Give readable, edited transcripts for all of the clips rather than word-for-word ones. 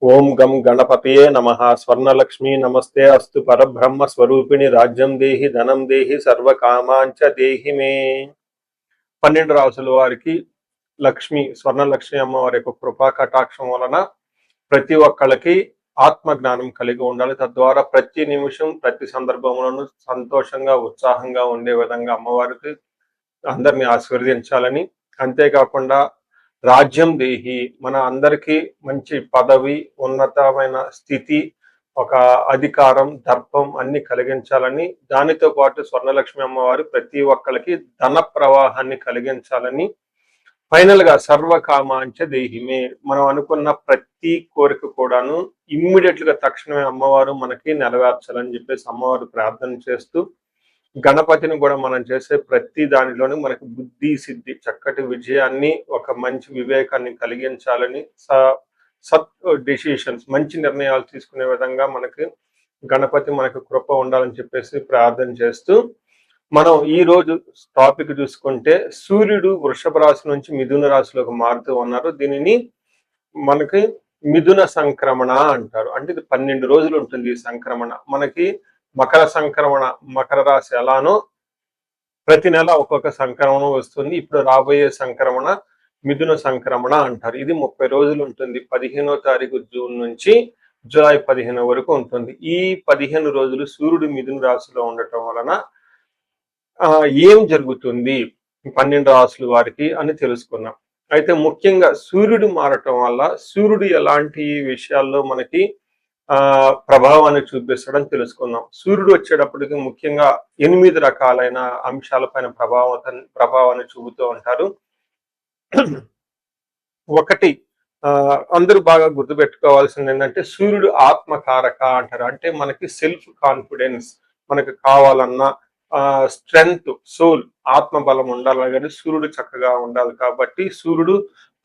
ఓం గం గణపతయే నమః. స్వర్ణలక్ష్మీ నమస్తే అస్తు. పరబ్రహ్మ స్వరూపిణి రాజ్యం దేహి ధనం దేహి సర్వకామాంచ దేహి మే. 12 రాసుల వారికి స్వర్ణలక్ష్మి అమ్మవారి యొక్క కృపా కటాక్షం వలన ప్రతి ఒక్కళ్ళకి ఆత్మ జ్ఞానం కలిగి ఉండాలి. తద్వారా ప్రతి నిమిషం ప్రతి సందర్భంలోనూ సంతోషంగా ఉత్సాహంగా ఉండే విధంగా అమ్మవారికి అందరినీ ఆశీర్వదించాలని, అంతేకాకుండా రాజ్యం దేహి, మన అందరికీ మంచి పదవి, ఉన్నతమైన స్థితి, ఒక అధికారం, దర్పం అన్ని కలిగించాలని, దానితో పాటు స్వర్ణలక్ష్మి అమ్మవారు ప్రతి ఒక్కరికి ధన ప్రవాహాన్ని కలిగించాలని, ఫైనల్ గా సర్వకామాంచ దేహిమే, మనం అనుకున్న ప్రతి కోరిక కూడాను ఇమ్మీడియట్ గా తక్షణమే అమ్మవారు మనకి నెరవేర్చాలని చెప్పేసి అమ్మవారు ప్రార్థన చేస్తూ, గణపతిని కూడా మనం చేసే ప్రతి దానిలోనూ మనకి బుద్ధి సిద్ధి, చక్కటి విజయాన్ని, ఒక మంచి వివేకాన్ని కలిగించాలని, సత్ డెసిషన్స్, మంచి నిర్ణయాలు తీసుకునే విధంగా మనకి గణపతి మనకు కృప ఉండాలని చెప్పేసి ప్రార్థన చేస్తూ, మనం ఈ రోజు టాపిక్ చూసుకుంటే సూర్యుడు వృషభ రాశి నుంచి మిథున రాశిలోకి మారుతూ ఉన్నారు. దీనిని మనకి మిథున సంక్రమణ అంటారు. అంటే ఇది 12 రోజులు ఉంటుంది ఈ సంక్రమణ. మనకి మకర సంక్రమణ, మకర రాశి ఎలానో ప్రతి నెల ఒక్కొక్క సంక్రమణం వస్తుంది. ఇప్పుడు రాబోయే సంక్రమణ మిథున సంక్రమణ అంటారు. ఇది 30 రోజులు ఉంటుంది. 15వ తారీఖు జూన్ నుంచి జూలై 15 వరకు ఉంటుంది. ఈ 15 రోజులు సూర్యుడు మిథున రాశిలో ఉండటం వలన ఏం జరుగుతుంది 12 రాశుల వారికి అని తెలుసుకున్నాం. అయితే ముఖ్యంగా సూర్యుడు మారటం వల్ల సూర్యుడు ఎలాంటి విషయాల్లో మనకి ప్రభావాన్ని చూపిస్తాడని తెలుసుకుందాం. సూర్యుడు వచ్చేటప్పటికి ముఖ్యంగా 8 రకాలైన అంశాలపైన ప్రభావాన్ని చూపుతూ ఉంటారు. ఒకటి, అందరూ బాగా గుర్తుపెట్టుకోవాల్సింది ఏంటంటే సూర్యుడు ఆత్మకారక అంటారు. అంటే మనకి సెల్ఫ్ కాన్ఫిడెన్స్, మనకు కావాలన్నా స్ట్రెంగ్త్, సోల్, ఆత్మబలం ఉండాలి కానీ సూర్యుడు చక్కగా ఉండాలి. కాబట్టి సూర్యుడు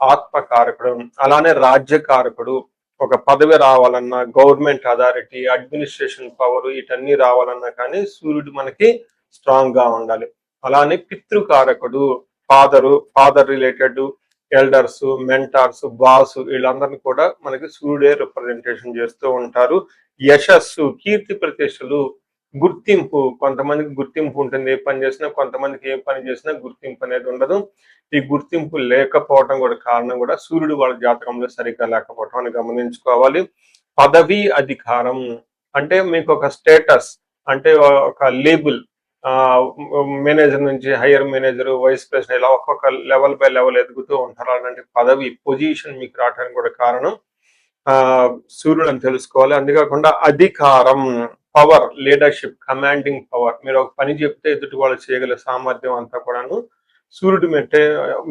ఆత్మకారకుడు. అలానే రాజ్యకారకుడు, ఒక పదవి రావాలన్నా, గవర్నమెంట్ అథారిటీ, అడ్మినిస్ట్రేషన్ పవర్, వీటన్నీ రావాలన్నా కానీ సూర్యుడు మనకి స్ట్రాంగ్ గా ఉండాలి. అలానే పితృకారకుడు, father related elders, mentors, boss, వీళ్ళందరినీ కూడా మనకి సూర్యుడే రిప్రజెంటేషన్ చేస్తూ ఉంటారు. యశస్సు, కీర్తి ప్రతిష్టలు, గుర్తింపు, కొంతమందికి గుర్తింపు ఉంటుంది ఏ పని చేసినా, కొంతమందికి ఏ పని చేసినా గుర్తింపు అనేది ఉండదు. ఈ గుర్తింపు లేకపోవడం కూడా కారణం కూడా సూర్యుడు వాళ్ళ జాతకంలో సరిగ్గా లేకపోవడం అని గమనించుకోవాలి. పదవి, అధికారం అంటే మీకు ఒక స్టేటస్, అంటే ఒక లేబుల్, మేనేజర్ నుంచి హైయర్ మేనేజర్, వైస్ ప్రెసిడెంట్, ఇలా ఒక్కొక్క లెవెల్ బై లెవెల్ ఎదుగుతూ ఉంటారు. అలాంటి పదవి, పొజిషన్ మీకు రావడానికి కూడా కారణం సూర్యుడు అని తెలుసుకోవాలి. అంతేకాకుండా అధికారం, పవర్, లీడర్షిప్, కమాండింగ్ పవర్, మీరు ఒక పని చెప్తే ఎదుటి వాళ్ళు చేయగల సామర్థ్యం అంతా కూడాను సూర్యుడు మెట్టే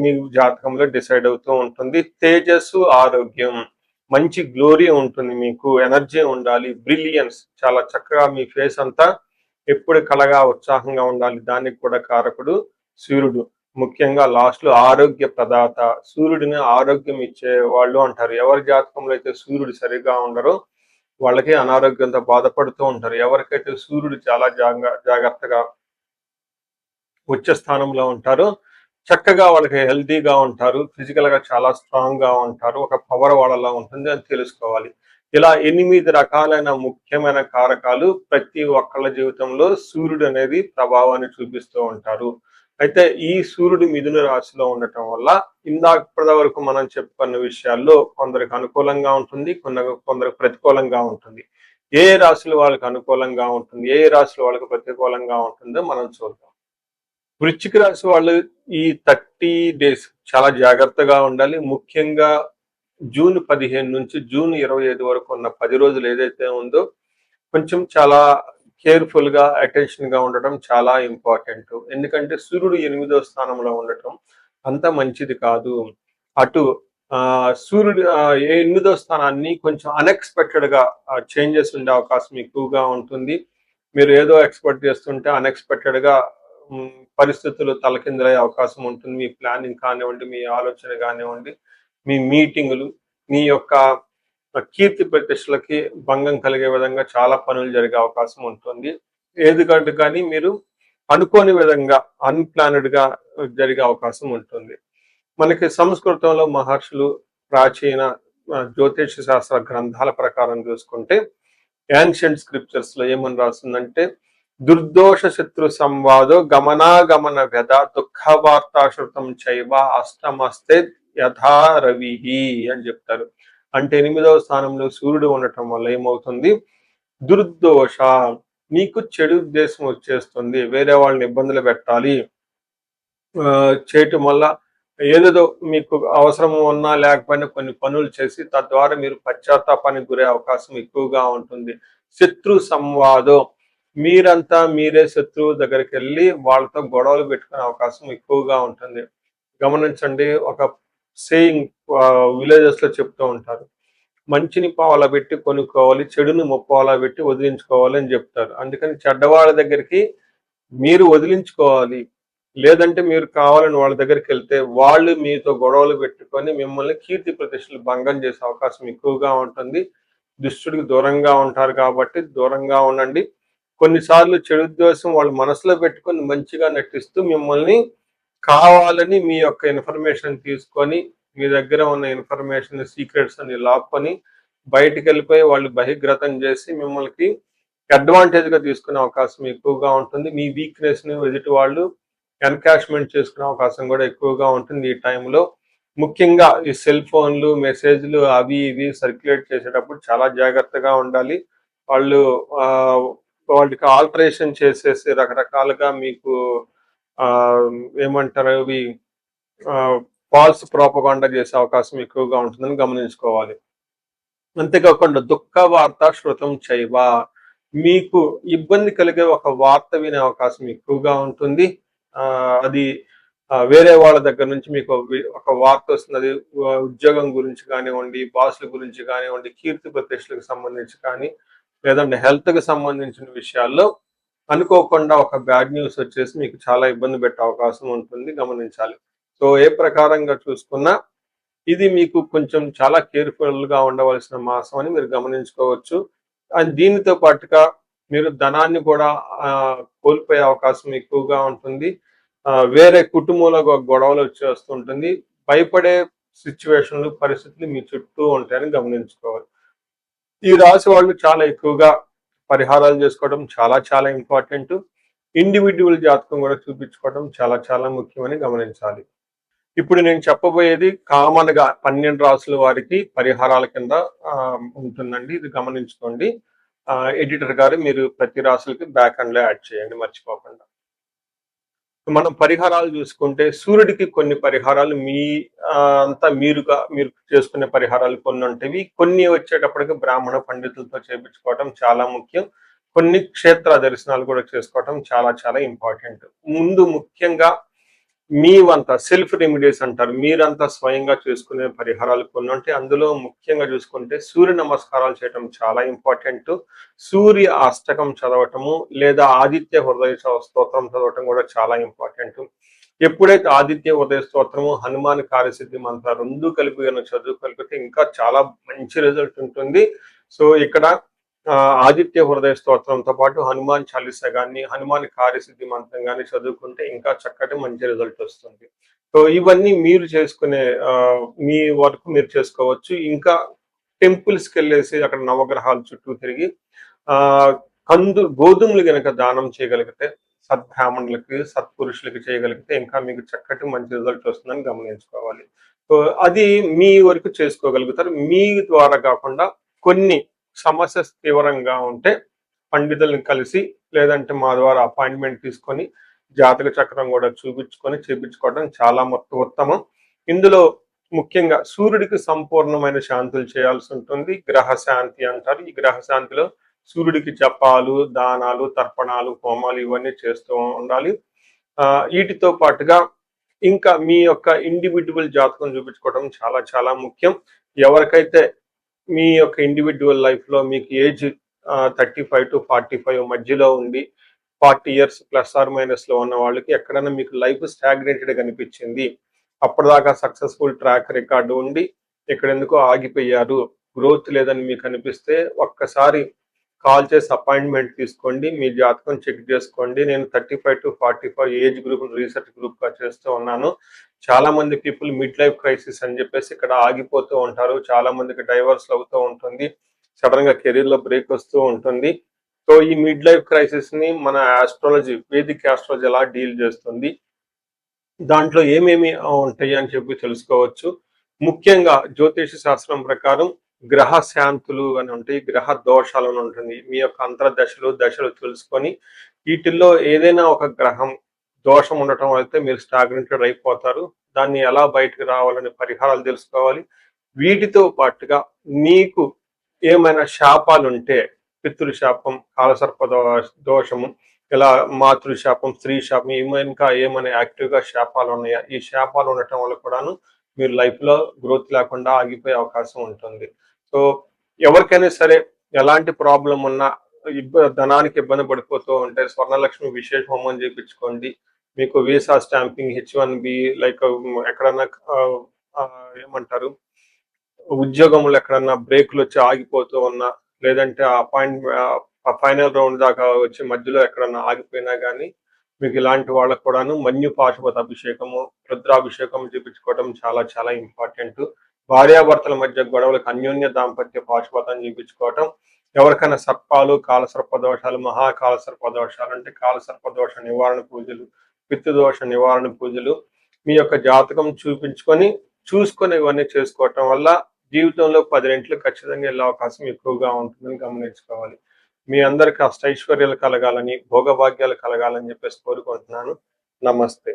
మీ జాతకంలో డిసైడ్ అవుతూ ఉంటుంది. తేజస్సు, ఆరోగ్యం, మంచి గ్లోరీ ఉంటుంది, మీకు ఎనర్జీ ఉండాలి, బ్రిలియన్స్, చాలా చక్కగా మీ ఫేస్ అంతా ఎప్పుడు కలగా ఉత్సాహంగా ఉండాలి, దానికి కూడా కారకుడు సూర్యుడు. ముఖ్యంగా లాస్ట్ లో ఆరోగ్య ప్రదాత, సూర్యుడిని ఆరోగ్యం ఇచ్చే వాళ్ళు అంటారు. ఎవరి జాతకంలో అయితే సూర్యుడు సరిగా ఉండరో వాళ్ళకి అనారోగ్యంతో బాధపడుతూ ఉంటారు. ఎవరికైతే సూర్యుడు చాలా జాగ్రత్తగా ఉచ్చ స్థానంలో ఉంటారో చక్కగా వాళ్ళకి హెల్తీగా ఉంటారు, ఫిజికల్ గా చాలా స్ట్రాంగ్ గా ఉంటారు, ఒక పవర్ వాళ్ళలా ఉంటుంది అని తెలుసుకోవాలి. ఇలా 8 రకాలైన ముఖ్యమైన కారకాలు ప్రతి ఒక్కళ్ళ జీవితంలో సూర్యుడు అనేది ప్రభావాన్ని చూపిస్తూ ఉంటారు. అయితే ఈ సూర్యుడు మిథున రాశిలో ఉండటం వల్ల ఇప్పటి వరకు మనం చెప్పుకున్న విషయాల్లో కొందరికి అనుకూలంగా ఉంటుంది, కొందరికి ప్రతికూలంగా ఉంటుంది. ఏ రాశులు వాళ్ళకి అనుకూలంగా ఉంటుంది, ఏ రాశులు వాళ్ళకి ప్రతికూలంగా ఉంటుందో మనం చూద్దాం. వృశ్చిక రాశి వాళ్ళు ఈ 30 days చాలా జాగ్రత్తగా ఉండాలి. ముఖ్యంగా జూన్ 15 నుంచి జూన్ 25 వరకు ఉన్న 10 రోజులు ఏదైతే ఉందో కొంచెం చాలా కేర్ఫుల్ గా, అటెన్షన్ గా ఉండటం చాలా ఇంపార్టెంట్. ఎందుకంటే సూర్యుడు 8వ స్థానంలో ఉండటం అంత మంచిది కాదు. అటు సూర్యుడు 8వ స్థానాన్ని కొంచెం అన్ఎక్స్పెక్టెడ్ గా చేంజెస్ ఉండే అవకాశం ఎక్కువగా ఉంటుంది. మీరు ఏదో ఎక్స్పెక్ట్ చేస్తుంటే అన్ఎక్స్పెక్టెడ్ గా పరిస్థితులు తలకిందులయ్యే అవకాశం ఉంటుంది. మీ ప్లానింగ్ కానివ్వండి, మీ ఆలోచన కానివ్వండి, మీ మీటింగులు, మీ యొక్క కీర్తి ప్రతిష్టలకి భంగం కలిగే విధంగా చాలా పనులు జరిగే అవకాశం ఉంటుంది. ఏదికంటే కానీ మీరు అనుకోని విధంగా అన్ప్లానెడ్ గా జరిగే అవకాశం ఉంటుంది. మనకి సంస్కృతంలో మహర్షులు, ప్రాచీన జ్యోతిష శాస్త్ర గ్రంథాల ప్రకారం చూసుకుంటే యాన్షియంట్ స్క్రిప్చర్స్ లో ఏమని రాస్తుందంటే దుర్దోష శత్రు సంవాదో గమనాగమన వ్యధ దుఃఖ వార్తాశ్రుతం చైవ అష్టమస్తే యథా రవి అని చెప్తారు. అంటే 8వ స్థానంలో సూర్యుడు ఉండటం వల్ల ఏమవుతుంది, దుర్దోష నీకు చెడు ఉద్దేశం వచ్చేస్తుంది, వేరే వాళ్ళని ఇబ్బందులు పెట్టాలి చేయటం వల్ల ఏదేదో మీకు అవసరం ఉన్నా లేకపోయినా కొన్ని పనులు చేసి తద్వారా మీరు పశ్చాత్తాపానికి గురే అవకాశం ఎక్కువగా ఉంటుంది. శత్రు సంవాదం, మీరంతా మీరే శత్రువు దగ్గరికి వెళ్ళి వాళ్ళతో గొడవలు పెట్టుకునే అవకాశం ఎక్కువగా ఉంటుంది. గమనించండి, ఒక సేయింగ్ విలేజెస్ లో చెప్తూ ఉంటారు, మంచిని పావలా పెట్టి కొనుక్కోవాలి, చెడుని ముప్పావలా పెట్టి వదిలించుకోవాలి అని చెప్తారు. అందుకని చెడ్డవాళ్ళ దగ్గరికి మీరు వదిలించుకోవాలి, లేదంటే మీరు కావాలని వాళ్ళ దగ్గరికి వెళ్తే వాళ్ళు మీతో గొడవలు పెట్టుకొని మిమ్మల్ని కీర్తి ప్రతిష్టలు భంగం చేసే అవకాశం ఎక్కువగా ఉంటుంది. దుష్టుడికి దూరంగా ఉంటారు కాబట్టి దూరంగా ఉండండి. కొన్నిసార్లు చెడు ఉద్దేశం వాళ్ళు మనసులో పెట్టుకొని మంచిగా నటిస్తూ మిమ్మల్ని కావాలని మీ యొక్క ఇన్ఫర్మేషన్ తీసుకొని మీ దగ్గర ఉన్న ఇన్ఫర్మేషన్ సీక్రెట్స్ అని లాక్కొని బయటికి వెళ్ళిపోయి వాళ్ళు బహిర్గతం చేసి మిమ్మల్ని అడ్వాంటేజ్ గా తీసుకునే అవకాశం ఎక్కువగా ఉంటుంది. మీ వీక్నెస్ ని ఎదుటి వాళ్ళు ఎన్కాష్మెంట్ చేసుకునే అవకాశం కూడా ఎక్కువగా ఉంటుంది ఈ టైంలో. ముఖ్యంగా ఈ సెల్ ఫోన్లు మెసేజ్లు అవి ఇవి సర్క్యులేట్ చేసేటప్పుడు చాలా జాగ్రత్తగా ఉండాలి. వాళ్ళు వాళ్ళకి ఆల్టరేషన్ చేసేసి రకరకాలుగా మీకు ఏమంటారు అవి ఫాల్స్ ప్రోపగాండా చేసే అవకాశం ఎక్కువగా ఉంటుందని గమనించుకోవాలి. అంతేకాకుండా దుఃఖ వార్త శృతం చైవ, మీకు ఇబ్బంది కలిగే ఒక వార్త వినే అవకాశం ఎక్కువగా ఉంటుంది. అది వేరే వాళ్ళ దగ్గర నుంచి మీకు ఒక వార్త వస్తుంది, అది ఉద్యోగం గురించి కానివ్వండి, బాసుల గురించి కానివ్వండి, కీర్తి ప్రతిష్టలకు సంబంధించి కానీ, లేదంటే హెల్త్ కి సంబంధించిన విషయాల్లో అనుకోకుండా ఒక బ్యాడ్ న్యూస్ వచ్చేసి మీకు చాలా ఇబ్బంది పెట్టే అవకాశం ఉంటుంది, గమనించాలి. సో ఏ ప్రకారంగా చూసుకున్నా ఇది మీకు కొంచెం చాలా కేర్ఫుల్ గా ఉండవలసిన మాసం అని మీరు గమనించుకోవచ్చు. అండ్ దీనితో పాటుగా మీరు ధనాన్ని కూడా కోల్పోయే అవకాశం ఎక్కువగా ఉంటుంది. వేరే కుటుంబంలో గొడవలు వచ్చేస్తుంటుంది. భయపడే సిచ్యువేషన్లు పరిస్థితులు మీ చుట్టూ ఉంటాయని గమనించుకోవాలి. ఈ రాశి వాళ్ళు చాలా ఎక్కువగా పరిహారాలు చేసుకోవడం చాలా చాలా ఇంపార్టెంట్. ఇండివిజువల్ జాతకం కూడా చూపించుకోవడం చాలా చాలా ముఖ్యమని గమనించాలి. ఇప్పుడు నేను చెప్పబోయేది కామన్ గా 12 రాసుల వారికి పరిహారాల కింద ఉంటుందండి, ఇది గమనించుకోండి. ఎడిటర్ గారు మీరు ప్రతి రాసులకి బ్యాక్ అండ్ లో యాడ్ చేయండి మర్చిపోకుండా. మనం పరిహారాలు చూసుకుంటే సూర్యుడికి కొన్ని పరిహారాలు మీ అంతా మీరు చేసుకునే పరిహారాలు కొన్ని ఉంటాయి. కొన్ని వచ్చేటప్పటికి బ్రాహ్మణ పండితులతో చేయించుకోవటం చాలా ముఖ్యం. కొన్ని క్షేత్ర దర్శనాలు కూడా చేసుకోవటం చాలా చాలా ఇంపార్టెంట్. ముందు ముఖ్యంగా మీవంతా సెల్ఫ్ రెమెడీస్ అంటారు, మీరంతా స్వయంగా చేసుకునే పరిహారాలు కొన్ని ఉంటాయి. అందులో ముఖ్యంగా చూసుకుంటే సూర్య నమస్కారాలు చేయటం చాలా ఇంపార్టెంట్. సూర్య అష్టకం చదవటము లేదా ఆదిత్య హృదయ స్తోత్రం చదవటం కూడా చాలా ఇంపార్టెంట్. ఎప్పుడైతే ఆదిత్య హృదయ స్తోత్రము, హనుమాన్ కార్యసిద్ధి మంత్ర రెండు కలిపి చదువు కలిపితే ఇంకా చాలా మంచి రిజల్ట్ ఉంటుంది. సో ఇక్కడ ఆదిత్య హృదయ స్తోత్రంతో పాటు హనుమాన్ చాలీసా కానీ, హనుమాన్ కార్యసిద్ధి మంత్రం కానీ చదువుకుంటే ఇంకా చక్కటి మంచి రిజల్ట్ వస్తుంది. సో ఇవన్నీ మీరు చేసుకునే మీ వరకు మీరు చేసుకోవచ్చు. ఇంకా టెంపుల్స్కి వెళ్ళేసి అక్కడ నవగ్రహాల చుట్టూ తిరిగి గోధుమలు కనుక దానం చేయగలిగితే, సద్బ్రాహ్మణులకి సత్పురుషులకి చేయగలిగితే ఇంకా మీకు చక్కటి మంచి రిజల్ట్ వస్తుందని గమనించుకోవాలి. సో అది మీ వరకు చేసుకోగలుగుతారు. మీ ద్వారా కాకుండా కొన్ని సమస్య తీవ్రంగా ఉంటే పండితుల్ని కలిసి లేదంటే మా ద్వారా అపాయింట్మెంట్ తీసుకొని జాతక చక్రం కూడా చూపించుకొని చేపించుకోవడం చాలా ఉత్తమం. ఇందులో ముఖ్యంగా సూర్యుడికి సంపూర్ణమైన శాంతులు చేయాల్సి ఉంటుంది. గ్రహ శాంతి అంటారు. ఈ గ్రహ శాంతిలో సూర్యుడికి జపాలు, దానాలు, తర్పణాలు, హోమాలు ఇవన్నీ చేస్తూ ఉండాలి. వీటితో పాటుగా ఇంకా మీ యొక్క ఇండివిజువల్ జాతకం చూపించుకోవడం చాలా చాలా ముఖ్యం. ఎవరికైతే మీ యొక్క ఇండివిజువల్ లైఫ్ లో మీకు ఏజ్ 35 to 45 మధ్యలో ఉండి 40 years ప్లస్ ఆర్ మైనస్ లో ఉన్న వాళ్ళకి ఎక్కడైనా మీకు లైఫ్ స్టాగ్నేటెడ్ కనిపించింది, అప్పటిదాకా సక్సెస్ఫుల్ ట్రాక్ రికార్డు ఉండి ఇక్కడ ఎందుకో ఆగిపోయారు, గ్రోత్ లేదని మీకు అనిపిస్తే ఒక్కసారి కాల్ చేసి అపాయింట్మెంట్ తీసుకోండి. మీ జాతకం చెక్ చేసుకోండి. నేను 35-45 ఏజ్ గ్రూప్ రీసెర్చ్ గ్రూప్‌గా చేస్తూ ఉన్నాను. చాలా మంది పీపుల్ మిడ్ లైఫ్ క్రైసిస్ అని చెప్పేసి ఇక్కడ ఆగిపోతూ ఉంటారు. చాలా మందికి డైవర్స్‌లు అవుతూ ఉంటుంది. సడెన్‌గా కెరీర్‌లో బ్రేక్ వస్తూ ఉంటుంది. సో, ఈ మిడ్ లైఫ్ క్రైసిస్‌ని మన ఆస్ట్రాలజీ, వేదిక్ ఆస్ట్రాలజీ ఎలా డీల్ చేస్తుంది? దాంట్లో ఏమేమి ఉంటాయి అని చెప్పి తెలుసుకోవచ్చు. ముఖ్యంగా జ్యోతిష శాస్త్రం ప్రకారం గ్రహ శాంతులు అని ఉంటాయి. గ్రహ దోషాలు అని ఉంటుంది. మీ యొక్క అంతర్దశలు, దశలు తెలుసుకొని వీటిల్లో ఏదైనా ఒక గ్రహం దోషం ఉండటం అయితే మీరు స్టాగ్నెంటెడ్ అయిపోతారు. దాన్ని ఎలా బయటకు రావాలని పరిహారాలు తెలుసుకోవాలి. వీటితో పాటుగా మీకు ఏమైనా శాపాలుంటే పితృ శాపం, కాలసర్ప దోషము, ఇలా మాతృ శాపం, స్త్రీ శాపం, ఇంకా ఏమైనా యాక్టివ్‌గా శాపాలు ఉన్నాయా? ఈ శాపాలు ఉండటం వల్ల కూడాను మీరు లైఫ్‌లో గ్రోత్ లేకుండా ఆగిపోయే అవకాశం ఉంటుంది. సో, ఎవరికైనా సరే ఎలాంటి ప్రాబ్లమ్ ఉన్నా ధనానికి ఇబ్బంది పడిపోతూ ఉంటే స్వర్ణలక్ష్మి విశేష హోమం చేపించుకోండి. మీకు వీసా స్టాంపింగ్, హెచ్-1బీ లైక్ ఎక్కడన్నా ఏమంటారు ఉద్యోగంలో ఎక్కడన్నా బ్రేకులొచ్చి ఆగిపోతూ ఉన్నా, లేదంటే ఫైనల్ రౌండ్ దాకా వచ్చి మధ్యలో ఎక్కడన్నా ఆగిపోయినా గానీ, మీకు ఇలాంటి వాళ్ళకి కూడాను మన్యు పాశుపత అభిషేకము, రుద్రాభిషేకం చేపించుకోవడం చాలా చాలా ఇంపార్టెంటు. భార్యాభర్తల మధ్య గొడవలకు అన్యోన్య దాంపత్య పాశుపతం చేపించుకోవటం. ఎవరికైనా సర్పాలు, కాలసర్ప దోషాలు, మహాకాలసర్ప దోషాలు అంటే కాలసర్ప దోష నివారణ పూజలు, పితృదోష నివారణ పూజలు, మీ యొక్క జాతకం చూసుకొని ఇవన్నీ చేసుకోవటం వల్ల జీవితంలో 10 రెట్లు ఖచ్చితంగా వెళ్ళే అవకాశం ఎక్కువగా ఉంటుందని గమనించుకోవాలి. మీ అందరికి అష్టైశ్వర్యాలు కలగాలని, భోగభాగ్యాలు కలగాలని చెప్పేసి కోరుకుంటున్నాను. నమస్తే.